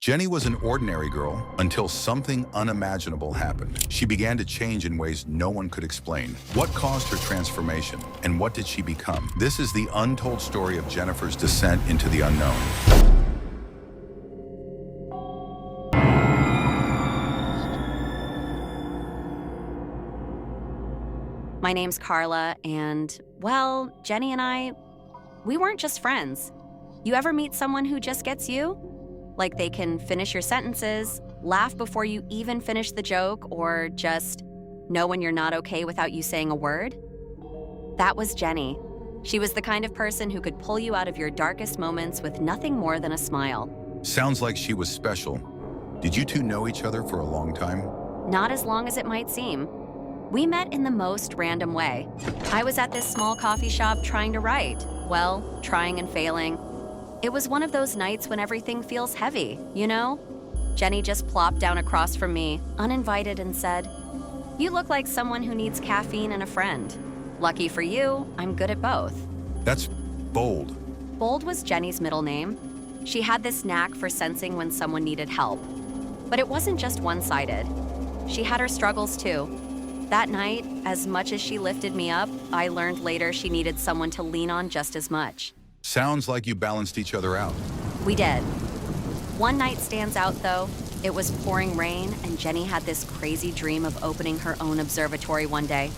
Jenny was an ordinary girl until something unimaginable happened. She began to change in ways no one could explain. What caused her transformation, and what did she become? This is the untold story of Jennifer's descent into the unknown. My name's Carla, and, well, Jenny and I, we weren't just friends. You ever meet someone who just gets you? Like they can finish your sentences, laugh before you even finish the joke, or just know when you're not okay without you saying a word? That was Jenny. She was the kind of person who could pull you out of your darkest moments with nothing more than a smile. Sounds like she was special. Did you two know each other for a long time? Not as long as it might seem. We met in the most random way. I was at this small coffee shop trying to write. Well, trying and failing. It was one of those nights when everything feels heavy, you know? Jenny just plopped down across from me, uninvited, and said, "You look like someone who needs caffeine and a friend. Lucky for you, I'm good at both." That's bold. Bold was Jenny's middle name. She had this knack for sensing when someone needed help. But it wasn't just one-sided. She had her struggles too. That night, as much as she lifted me up, I learned later she needed someone to lean on just as much. Sounds like you balanced each other out. We did. One night stands out, though. It was pouring rain, and Jenny had this crazy dream of opening her own observatory one day.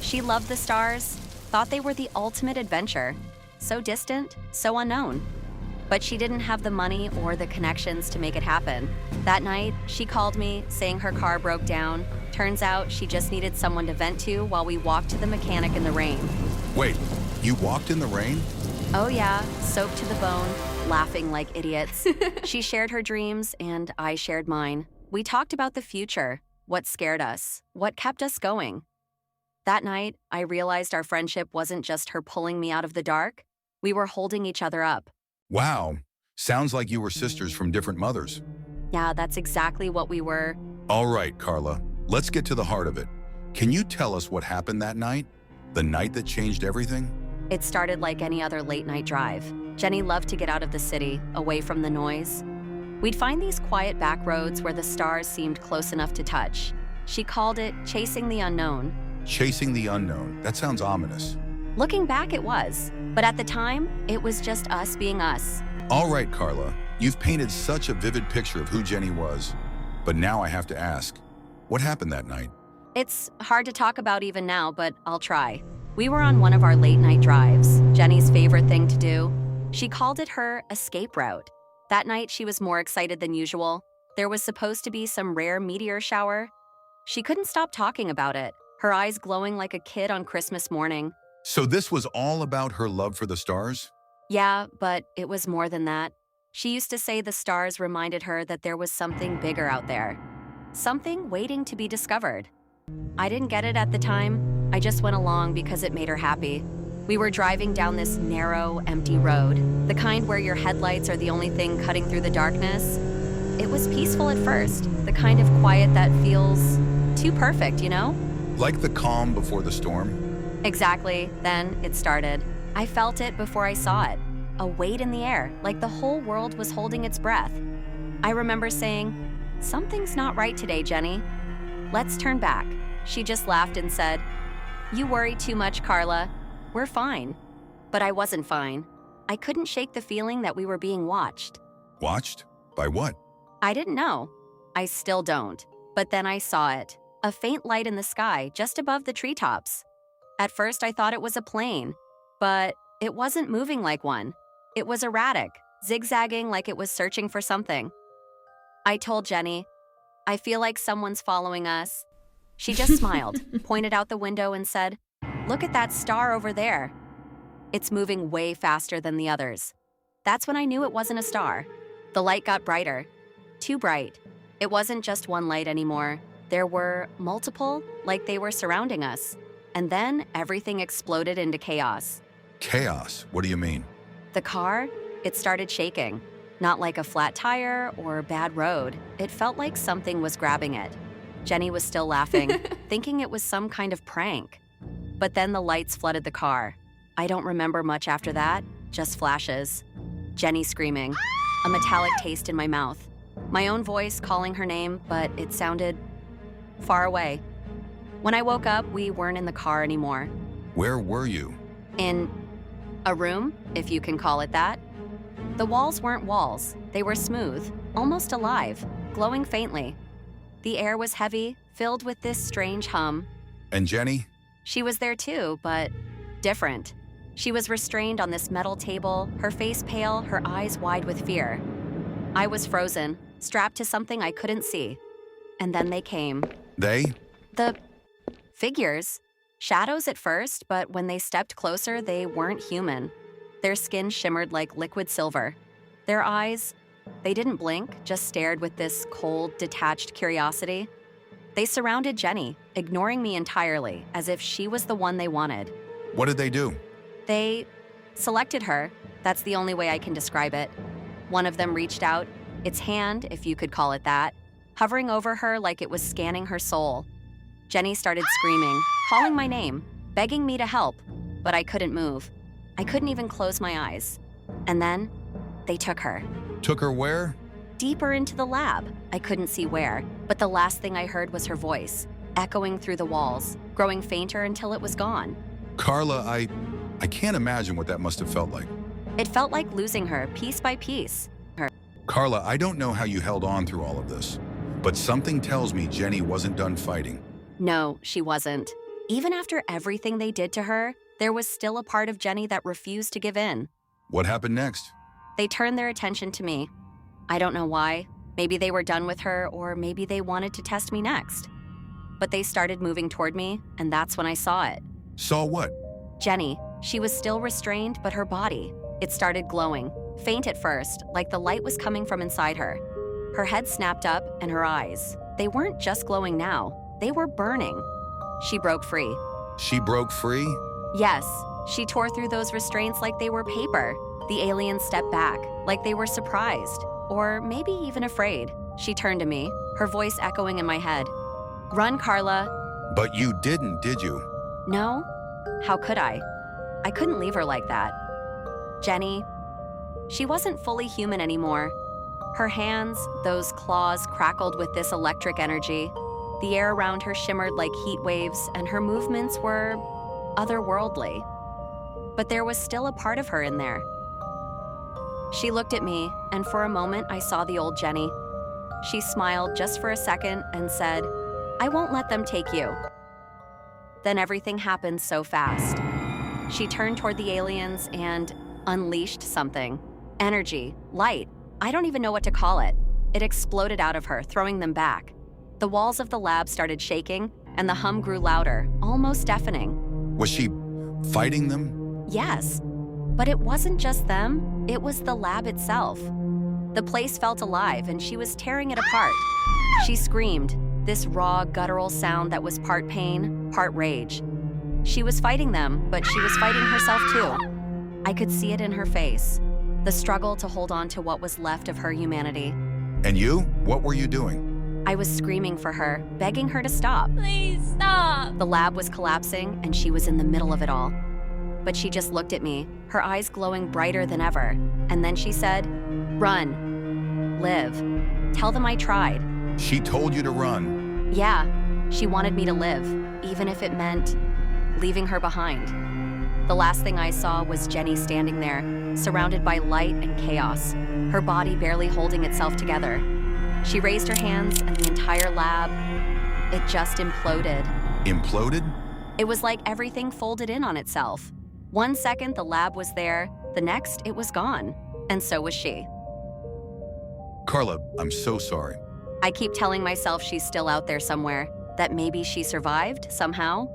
She loved the stars, thought they were the ultimate adventure. So distant, so unknown. But she didn't have the money or the connections to make it happen. That night, she called me, saying her car broke down. Turns out she just needed someone to vent to while we walked to the mechanic in the rain. Wait, you walked in the rain? Oh yeah, soaked to the bone, laughing like idiots. She shared her dreams, and I shared mine. We talked about the future, what scared us, what kept us going. That night, I realized our friendship wasn't just her pulling me out of the dark. We were holding each other up. Wow, sounds like you were sisters from different mothers. Yeah, that's exactly what we were. All right, Carla, let's get to the heart of it. Can you tell us what happened that night? The night that changed everything? It started like any other late-night drive. Jenny loved to get out of the city, away from the noise. We'd find these quiet back roads where the stars seemed close enough to touch. She called it chasing the unknown. Chasing the unknown. That sounds ominous. Looking back, it was. But at the time, it was just us being us. All right, Carla, you've painted such a vivid picture of who Jenny was. But now I have to ask, what happened that night? It's hard to talk about even now, but I'll try. We were on one of our late-night drives, Jenny's favorite thing to do. She called it her escape route. That night, she was more excited than usual. There was supposed to be some rare meteor shower. She couldn't stop talking about it, her eyes glowing like a kid on Christmas morning. So this was all about her love for the stars? Yeah, but it was more than that. She used to say the stars reminded her that there was something bigger out there. Something waiting to be discovered. I didn't get it at the time. I just went along because it made her happy. We were driving down this narrow, empty road, the kind where your headlights are the only thing cutting through the darkness. It was peaceful at first, the kind of quiet that feels too perfect, you know? Like the calm before the storm? Exactly. Then it started. I felt it before I saw it. A weight in the air, like the whole world was holding its breath. I remember saying, "Something's not right today, Jenny. Let's turn back." She just laughed and said, "You worry too much, Carla. We're fine." But I wasn't fine. I couldn't shake the feeling that we were being watched. Watched? By what? I didn't know. I still don't. But then I saw it. A faint light in the sky just above the treetops. At first, I thought it was a plane, but it wasn't moving like one. It was erratic, zigzagging like it was searching for something. I told Jenny, "I feel like someone's following us." She just smiled, pointed out the window and said, "Look at that star over there. It's moving way faster than the others." That's when I knew it wasn't a star. The light got brighter, too bright. It wasn't just one light anymore. There were multiple, like they were surrounding us. And then everything exploded into chaos. Chaos? What do you mean? The car, it started shaking. Not like a flat tire or a bad road. It felt like something was grabbing it. Jenny was still laughing, thinking it was some kind of prank. But then the lights flooded the car. I don't remember much after that, just flashes. Jenny screaming, a metallic taste in my mouth. My own voice calling her name, but it sounded far away. When I woke up, we weren't in the car anymore. Where were you? In a room, if you can call it that. The walls weren't walls. They were smooth, almost alive, glowing faintly. The air was heavy, filled with this strange hum. And Jenny? She was there too, but different. She was restrained on this metal table, her face pale, her eyes wide with fear. I was frozen, strapped to something I couldn't see. And then they came. They? The figures. Shadows at first, but when they stepped closer, they weren't human. Their skin shimmered like liquid silver. Their eyes, they didn't blink, just stared with this cold, detached curiosity. They surrounded Jenny, ignoring me entirely, as if she was the one they wanted. What did they do? They selected her. That's the only way I can describe it. One of them reached out, its hand, if you could call it that, hovering over her like it was scanning her soul. Jenny started screaming, calling my name, begging me to help, but I couldn't move. I couldn't even close my eyes. And then they took her. Took her where? Deeper into the lab. I couldn't see where, but the last thing I heard was her voice, echoing through the walls, growing fainter until it was gone. Carla, I can't imagine what that must have felt like. It felt like losing her piece by piece. Carla, I don't know how you held on through all of this, but something tells me Jenny wasn't done fighting. No, she wasn't. Even after everything they did to her, there was still a part of Jenny that refused to give in. What happened next? They turned their attention to me. I don't know why. Maybe they were done with her, or maybe they wanted to test me next. But they started moving toward me, and that's when I saw it. Saw what? Jenny. She was still restrained, but her body, it started glowing. Faint at first, like the light was coming from inside her. Her head snapped up, and her eyes. They weren't just glowing now. They were burning. She broke free. She broke free? Yes, she tore through those restraints like they were paper. The aliens stepped back, like they were surprised, or maybe even afraid. She turned to me, her voice echoing in my head. Run, Carla. But you didn't, did you? No? How could I? I couldn't leave her like that. Jenny, she wasn't fully human anymore. Her hands, those claws crackled with this electric energy. The air around her shimmered like heat waves, and her movements were otherworldly. But there was still a part of her in there. She looked at me, and for a moment I saw the old Jenny. She smiled just for a second and said, "I won't let them take you." Then everything happened so fast. She turned toward the aliens and unleashed something. Energy, light, I don't even know what to call it. It exploded out of her, throwing them back. The walls of the lab started shaking, and the hum grew louder, almost deafening. Was she fighting them? Yes, but it wasn't just them, it was the lab itself. The place felt alive, and she was tearing it apart. She screamed, this raw, guttural sound that was part pain, part rage. She was fighting them, but she was fighting herself too. I could see it in her face, the struggle to hold on to what was left of her humanity. And you? What were you doing? I was screaming for her, begging her to stop. Please stop. The lab was collapsing, and she was in the middle of it all. But she just looked at me, her eyes glowing brighter than ever. And then she said, "Run. Live. Tell them I tried." She told you to run. Yeah, she wanted me to live, even if it meant leaving her behind. The last thing I saw was Jenny standing there, surrounded by light and chaos, her body barely holding itself together. She raised her hands, and the entire lab, it just imploded. Imploded? It was like everything folded in on itself. One second, the lab was there. The next, it was gone. And so was she. Carla, I'm so sorry. I keep telling myself she's still out there somewhere, that maybe she survived somehow.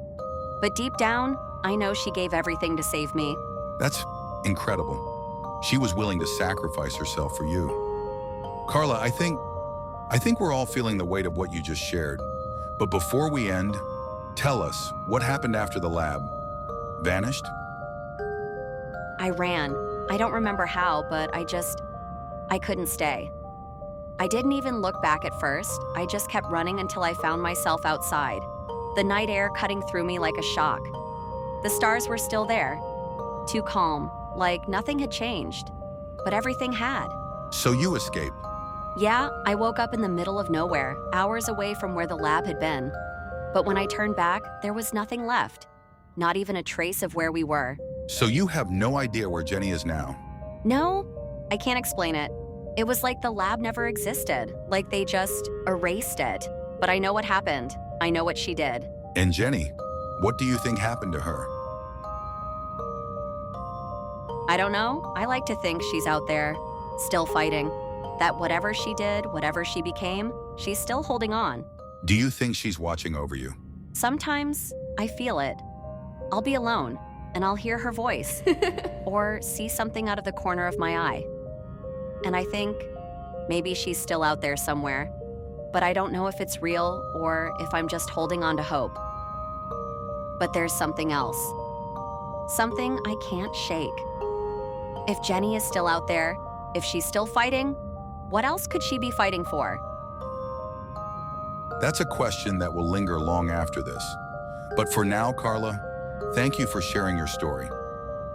But deep down, I know she gave everything to save me. That's incredible. She was willing to sacrifice herself for you. Carla, I think we're all feeling the weight of what you just shared. But before we end, tell us, what happened after the lab? Vanished? I ran. I don't remember how, but I couldn't stay. I didn't even look back at first. I just kept running until I found myself outside, the night air cutting through me like a shock. The stars were still there, too calm, like nothing had changed, but everything had. So you escaped. Yeah, I woke up in the middle of nowhere, hours away from where the lab had been. But when I turned back, there was nothing left. Not even a trace of where we were. So you have no idea where Jenny is now? No, I can't explain it. It was like the lab never existed, like they just erased it. But I know what happened. I know what she did. And Jenny, what do you think happened to her? I don't know. I like to think she's out there, still fighting. That whatever she did, whatever she became, she's still holding on. Do you think she's watching over you? Sometimes I feel it. I'll be alone, and I'll hear her voice, or see something out of the corner of my eye. And I think maybe she's still out there somewhere, but I don't know if it's real or if I'm just holding on to hope. But there's something else. Something I can't shake. If Jenny is still out there, if she's still fighting, what else could she be fighting for? That's a question that will linger long after this. But for now, Carla, thank you for sharing your story.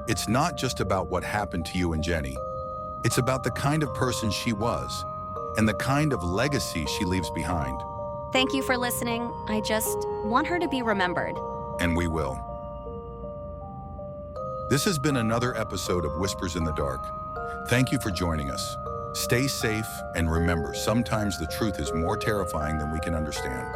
It's not just about what happened to you and Jenny. It's about the kind of person she was and the kind of legacy she leaves behind. Thank you for listening. I just want her to be remembered. And we will. This has been another episode of Whispers in the Dark. Thank you for joining us. Stay safe and remember, sometimes the truth is more terrifying than we can understand.